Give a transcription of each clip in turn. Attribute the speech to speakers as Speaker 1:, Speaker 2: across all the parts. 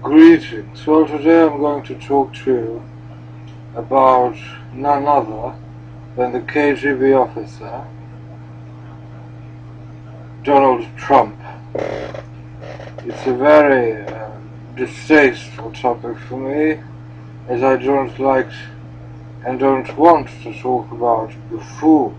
Speaker 1: Greetings. Well, today I'm going to talk to you about none other than the KGB officer, Donald Trump. It's a very distasteful topic for me, as I don't like and don't want to talk about buffoons,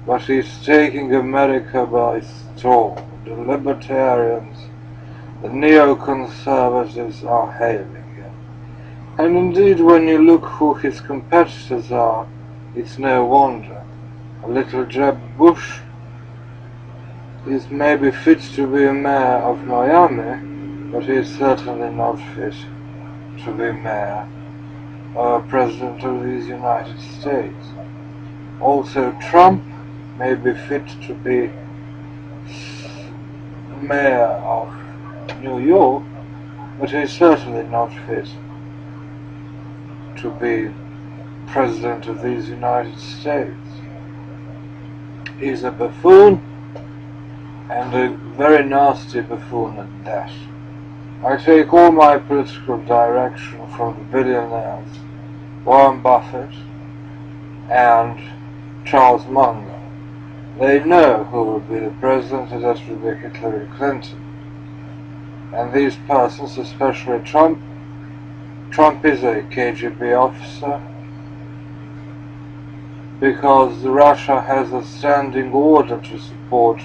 Speaker 1: but he's taking America by storm. The libertarians, the neoconservatives are hailing him. And indeed, when you look who his competitors are, it's no wonder. A little Jeb Bush is maybe fit to be a mayor of Miami, but he is certainly not fit to be mayor or president of these United States. Also, Trump may be fit to be mayor of New York, but he is certainly not fit to be president of these United States. He's a buffoon, and a very nasty buffoon at that. I take all my political direction from the billionaires Warren Buffett and Charles Munger. They know who will be the president, and that will be Hillary Clinton. And these persons, especially Trump is a KGB officer because Russia has a standing order to support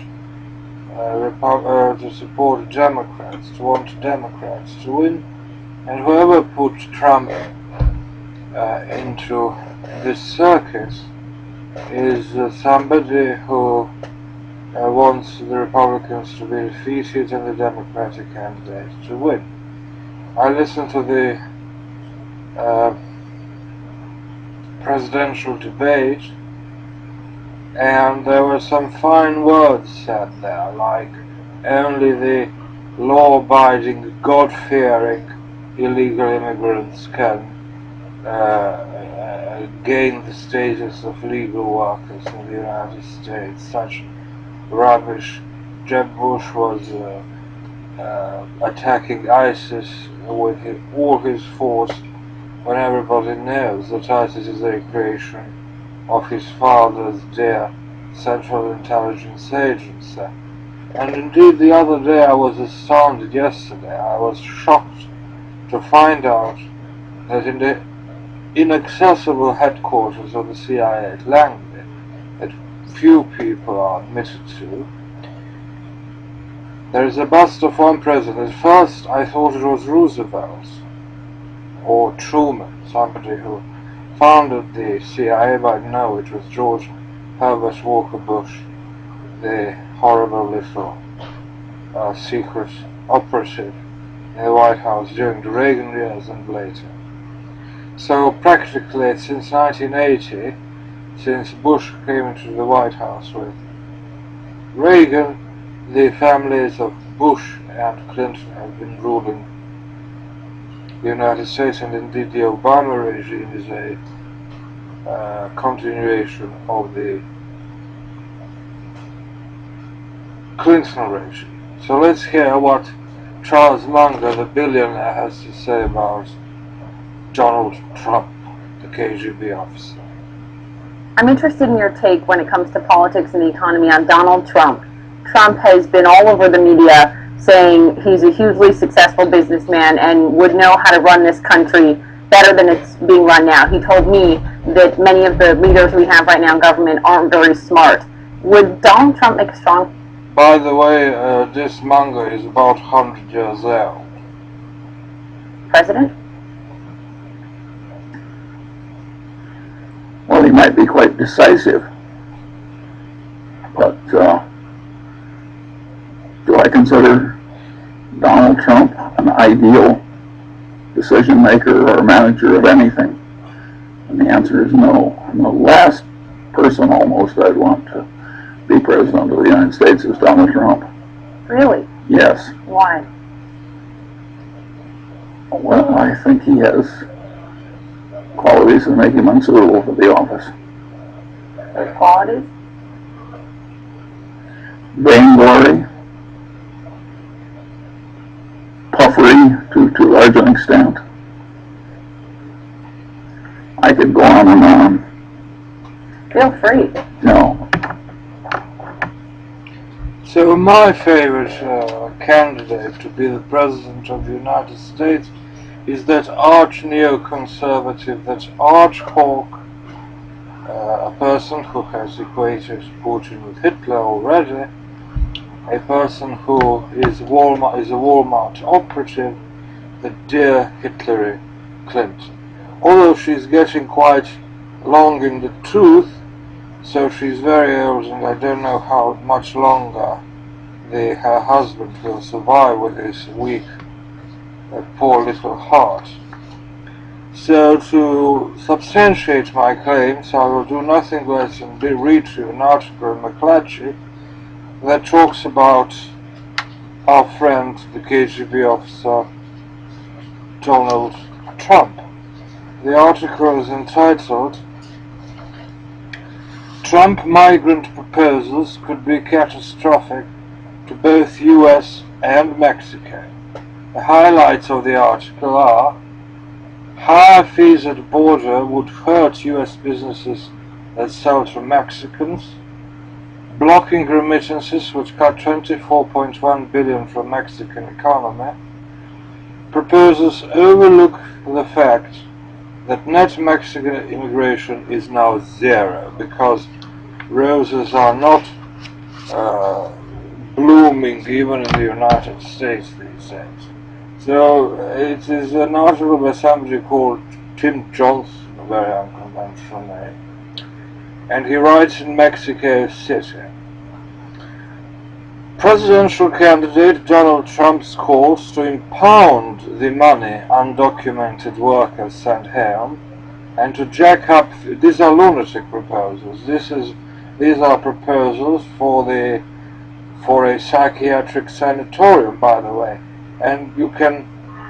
Speaker 1: Democrats, to want Democrats to win, and whoever put Trump into this circuit is somebody who wants the Republicans to be defeated and the Democratic candidate to win. I listened to the presidential debate, and there were some fine words said there, like only the law-abiding, God-fearing illegal immigrants can gain the status of legal workers in the United States. Such rubbish. Jeb Bush was attacking ISIS with all his force, when everybody knows that ISIS is a creation of his father's dear Central Intelligence Agency. And indeed, the other day I was astounded, yesterday, I was shocked to find out that in the inaccessible headquarters of the CIA at Langley, that few people are admitted to, there is a bust of one president. At first I thought it was Roosevelt or Truman, somebody who founded the CIA, but no, it was George Herbert Walker Bush, the horrible little secret operative in the White House during the Reagan years and later. So practically since 1980, since Bush came into the White House with Reagan, the families of Bush and Clinton have been ruling the United States, and indeed the Obama regime is a continuation of the Clinton regime. So let's hear what Charles Munger, the billionaire, has to say about Donald Trump, the KGB officer.
Speaker 2: I'm interested in your take when it comes to politics and the economy on Donald Trump. Trump has been all over the media saying he's a hugely successful businessman and would know how to run this country better than it's being run now. He told me that many of the leaders we have right now in government aren't very smart. Would Donald Trump make a strong...
Speaker 1: By the way, this Munger is about 100 years old.
Speaker 2: president?
Speaker 3: Well, he might be quite decisive, but do I consider Donald Trump an ideal decision maker or manager of anything? And the answer is no. And the last person almost I'd want to be president of the United States is Donald Trump.
Speaker 2: Really?
Speaker 3: Yes.
Speaker 2: Why?
Speaker 3: Well, I think he has qualities that make him unsuitable for the office.
Speaker 2: Those qualities?
Speaker 3: Vainglory, puffery to to a large extent. I could go on and on.
Speaker 2: Feel free.
Speaker 3: No.
Speaker 1: So my favorite candidate to be the President of the United States is that arch neoconservative, that arch hawk, a person who has equated Putin with Hitler already, a person who is a Walmart operative, the dear Hillary Clinton. Although she's getting quite long in the tooth, so she's very old, and I don't know how much longer her husband will survive with his weak, poor little heart. So to substantiate my claims, I will do nothing less than read to you an article in McClatchy that talks about our friend, the KGB officer, Donald Trump. The article is entitled, "Trump migrant proposals could be catastrophic to both US and Mexico." The highlights of the article are: higher fees at border would hurt US businesses that sell to Mexicans, blocking remittances would cut $24.1 billion from Mexican economy, proposals overlook the fact that net Mexican immigration is now zero, because roses are not blooming even in the United States these days. So it is an article by somebody called Tim Johnson, a very unconventional name, and he writes in Mexico City. Presidential candidate Donald Trump's calls to impound the money undocumented workers sent home and to jack up, these are lunatic proposals. These are proposals for a psychiatric sanatorium, by the way, and you can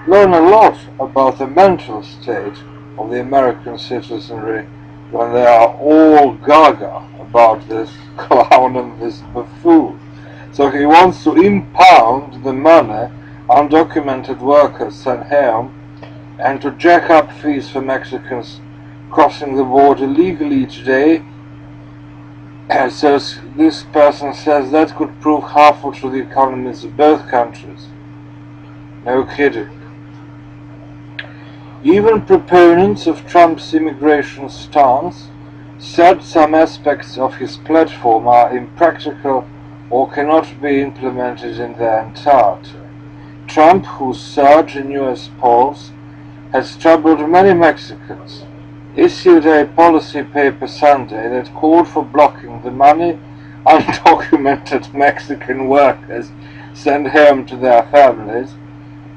Speaker 1: learn a lot about the mental state of the American citizenry when they are all gaga about this clown and this buffoon. So he wants to impound the money undocumented workers sent home and to jack up fees for Mexicans crossing the border legally today. And so this person says that could prove harmful to the economies of both countries. No kidding. Even proponents of Trump's immigration stance said some aspects of his platform are impractical or cannot be implemented in their entirety. Trump, whose surge in US polls has troubled many Mexicans, issued a policy paper Sunday that called for blocking the money undocumented Mexican workers sent home to their families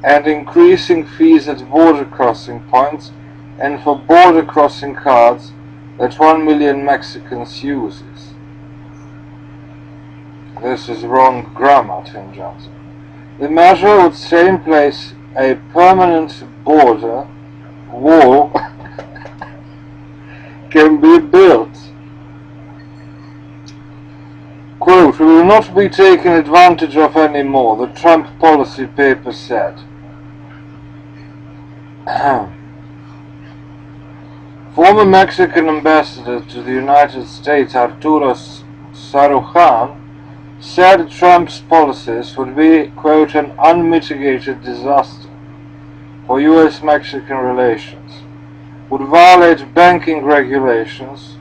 Speaker 1: and increasing fees at border crossing points and for border crossing cards that 1 million Mexicans uses. This is wrong grammar, Tim Johnson. The measure would stay in place a permanent border wall can be built. Quote, "We will not be taken advantage of anymore," the Trump policy paper said. Former Mexican ambassador to the United States Arturo Saruhan said Trump's policies would be, quote, "an unmitigated disaster for US-Mexican relations, would violate banking regulations,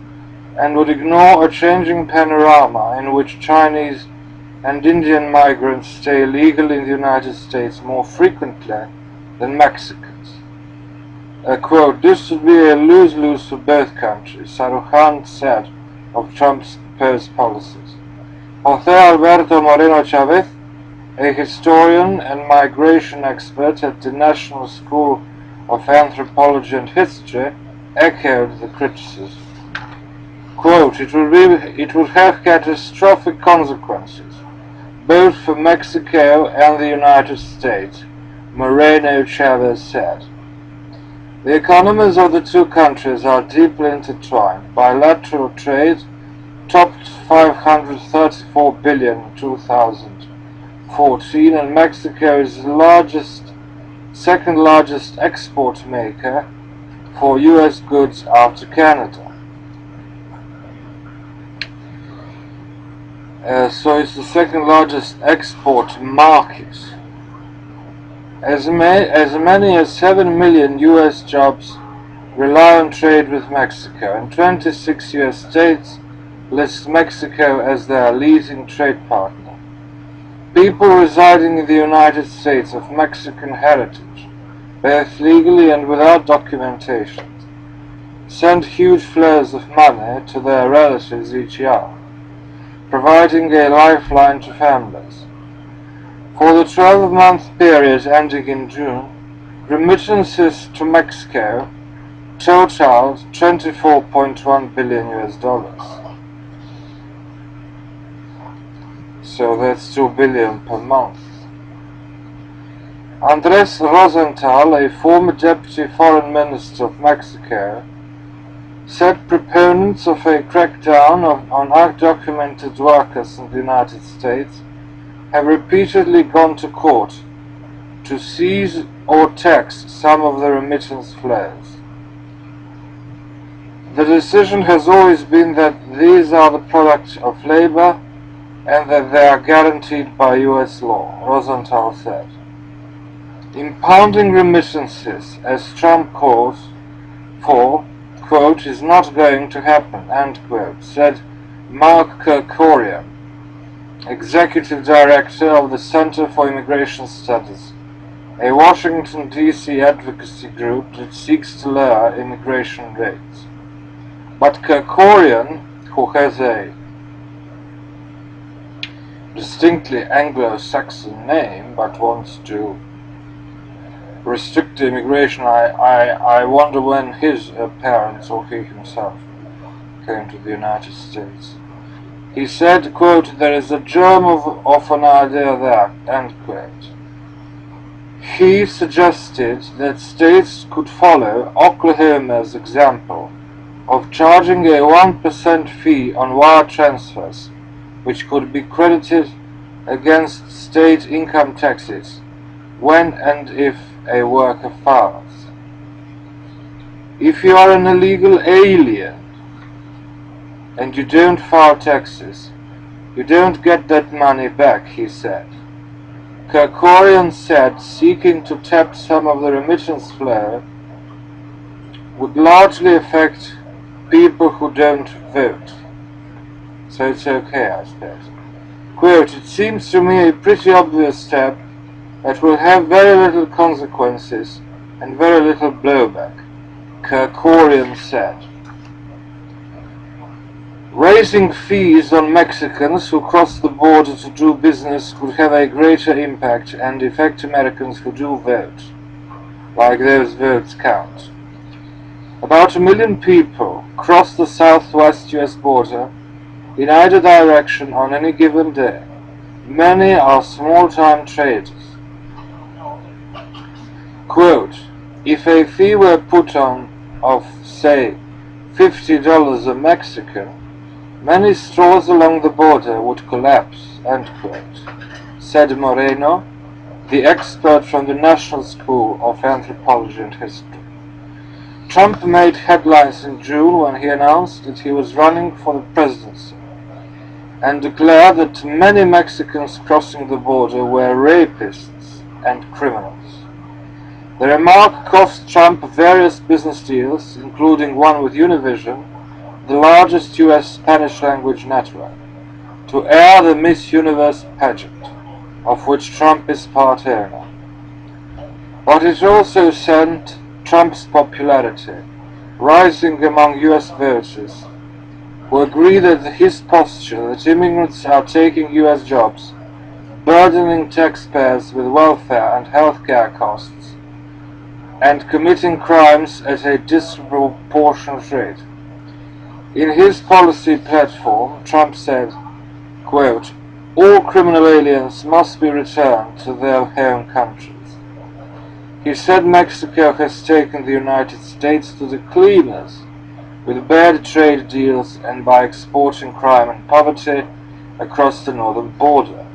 Speaker 1: and would ignore a changing panorama in which Chinese and Indian migrants stay illegally in the United States more frequently than Mexicans." Quote, "This would be a lose-lose for both countries," Saruhan said of Trump's proposed policies. Jose Alberto Moreno Chavez, a historian and migration expert at the National School of Anthropology and History, echoed the criticism. Quote, it would have catastrophic consequences, both for Mexico and the United States," Moreno Chavez said. "The economies of the two countries are deeply intertwined. Bilateral trade topped $534 billion in 2014, and Mexico is the largest second largest export maker for US goods after Canada. So it's the second largest export market. As many as 7 million US jobs rely on trade with Mexico, and 26 US states list Mexico as their leading trade partner. People residing in the United States of Mexican heritage, both legally and without documentation, send huge flows of money to their relatives each year, providing a lifeline to families. For the 12-month period ending in June, remittances to Mexico totaled $24.1 billion US. So that's $2 billion per month. Andrés Rosenthal, a former deputy foreign minister of Mexico, said proponents of a crackdown on undocumented workers in the United States have repeatedly gone to court to seize or tax some of the remittance flows. The decision has always been that these are the product of labor and that they are guaranteed by US law, Rosenthal said. Impounding remittances, as Trump calls for, quote, is not going to happen, end quote, said Mark Kerkorian, executive director of the Center for Immigration Studies, a Washington, D.C. advocacy group that seeks to lower immigration rates. But Kerkorian, who has a distinctly Anglo-Saxon name but wants to restrict immigration, I wonder when his parents or he himself came to the United States. He said, quote, there is a germ of an idea there, end quote. He suggested that states could follow Oklahoma's example of charging a 1% fee on wire transfers, which could be credited against state income taxes when and if a worker files. If you are an illegal alien and you don't file taxes, you don't get that money back, he said. Kerkorian said seeking to tap some of the remittance flow would largely affect people who don't vote. So it's okay, I suppose. Quote, it seems to me a pretty obvious step that will have very little consequences and very little blowback, Kerkorian said. Raising fees on Mexicans who cross the border to do business could have a greater impact and affect Americans who do vote, like those votes count. About 1 million people cross the southwest US border in either direction on any given day. Many are small-time traders. Quote, if a fee were put on of, say, $50 a Mexican, many stores along the border would collapse, end quote, said Moreno, the expert from the National School of Anthropology and History. Trump made headlines in June when he announced that he was running for the presidency, and declared that many Mexicans crossing the border were rapists and criminals. The remark cost Trump various business deals, including one with Univision, the largest US Spanish-language network, to air the Miss Universe pageant, of which Trump is part owner. But it also sent Trump's popularity rising among US voters, who agree that his posture that immigrants are taking US jobs, burdening taxpayers with welfare and health care costs, and committing crimes at a disproportionate rate. In his policy platform, Trump said, quote, all criminal aliens must be returned to their home countries. He said Mexico has taken the United States to the cleaners with bad trade deals and by exporting crime and poverty across the northern border.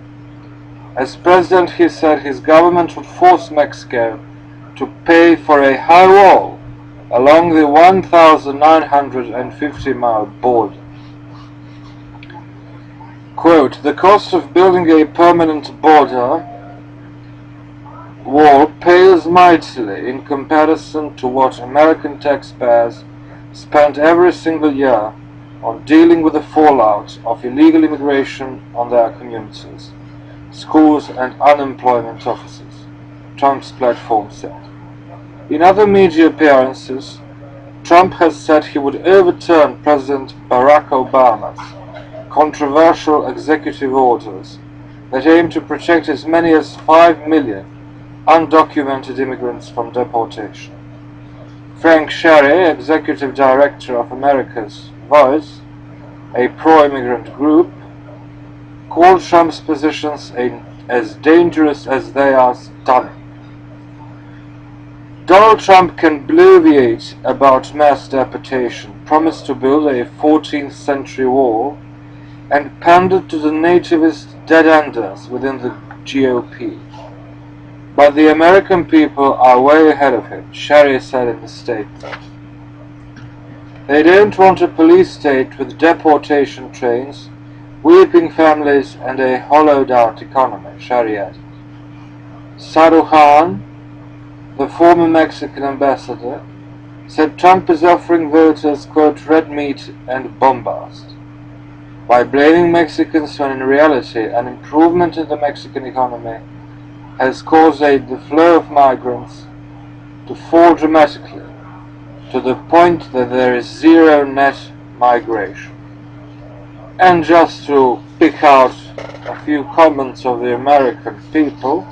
Speaker 1: As president, he said his government would force Mexico to pay for a high wall along the 1,950-mile border. Quote, the cost of building a permanent border wall pales mightily in comparison to what American taxpayers spent every single year on dealing with the fallout of illegal immigration on their communities, schools and unemployment offices, Trump's platform said. In other media appearances, Trump has said he would overturn President Barack Obama's controversial executive orders that aim to protect as many as 5 million undocumented immigrants from deportation. Frank Sherry, executive director of America's Voice, a pro-immigrant group, called Trump's positions as dangerous as they are stunning. Donald Trump can bloviate about mass deportation, promise to build a 14th century wall, and pander to the nativist dead-enders within the GOP. But the American people are way ahead of him, Sherry said in a statement. They don't want a police state with deportation trains, weeping families, and a hollowed-out economy, Sherry added. Saruhan, the former Mexican ambassador, said Trump is offering voters, quote, red meat and bombast, by blaming Mexicans when in reality an improvement in the Mexican economy has caused the flow of migrants to fall dramatically, to the point that there is zero net migration. And just to pick out a few comments of the American people,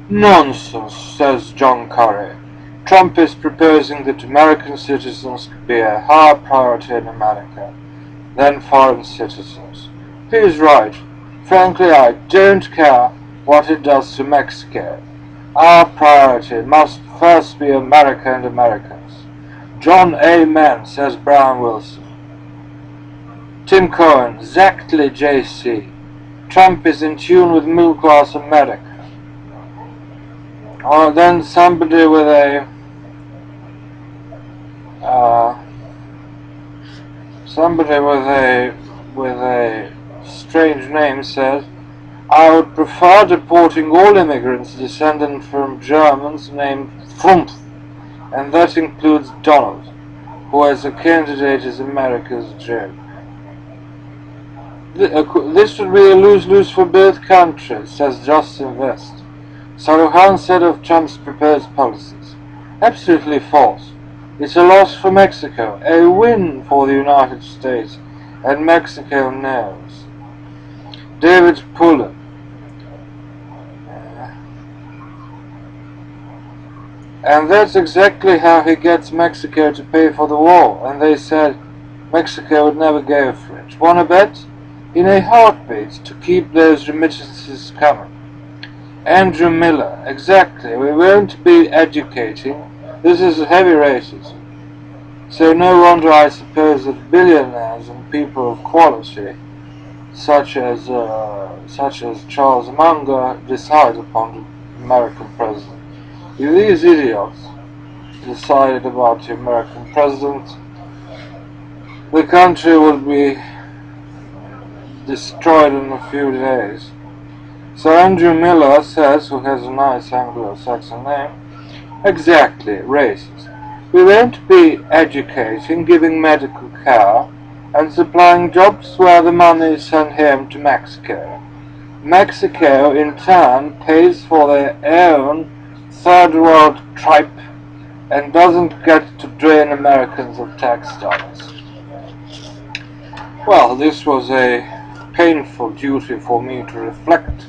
Speaker 1: nonsense, says John Curry. Trump is proposing that American citizens could be a higher priority in America than foreign citizens. He is right. Frankly, I don't care what it does to Mexico. Our priority must first be America and Americans. John Amen, says Brian Wilson. Tim Cohen, exactly JC. Trump is in tune with middle-class America. Or then somebody with a strange name says, I would prefer deporting all immigrants descendant from Germans named Frumpf, and that includes Donald, who as a candidate is America's joke. This would be a lose-lose for both countries, says Justin West. Saruhan said of Trump's proposed policies, absolutely false. It's a loss for Mexico, a win for the United States, and Mexico knows. David Pullen. And that's exactly how he gets Mexico to pay for the wall, and they said Mexico would never go for it. Wanna bet? In a heartbeat to keep those remittances coming. Andrew Miller, exactly, we won't be educating, this is heavy racism. So no wonder I suppose that billionaires and people of quality, such as Charles Munger, decide upon the American president. If these idiots decided about the American president, the country would be destroyed in a few days. So Andrew Miller says, who has a nice Anglo-Saxon name, exactly, racist. We won't be educating, giving medical care, and supplying jobs where the money is sent home to Mexico. Mexico, in turn, pays for their own third world tripe and doesn't get to drain Americans of tax dollars. Well, this was a painful duty for me to reflect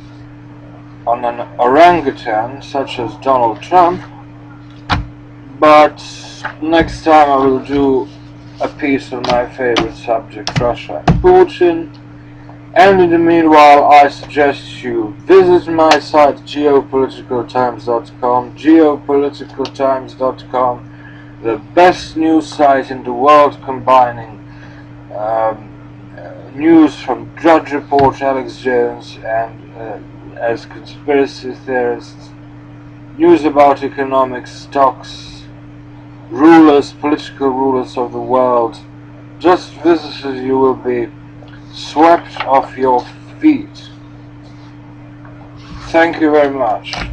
Speaker 1: on an orangutan such as Donald Trump, but next time I will do a piece on my favorite subject, Russia and Putin. And in the meanwhile, I suggest you visit my site geopoliticaltimes.com, geopoliticaltimes.com, the best news site in the world, combining news from Drudge Report, Alex Jones, and as conspiracy theorists, news about economics, stocks, rulers, political rulers of the world, just visitors, you will be swept off your feet. Thank you very much.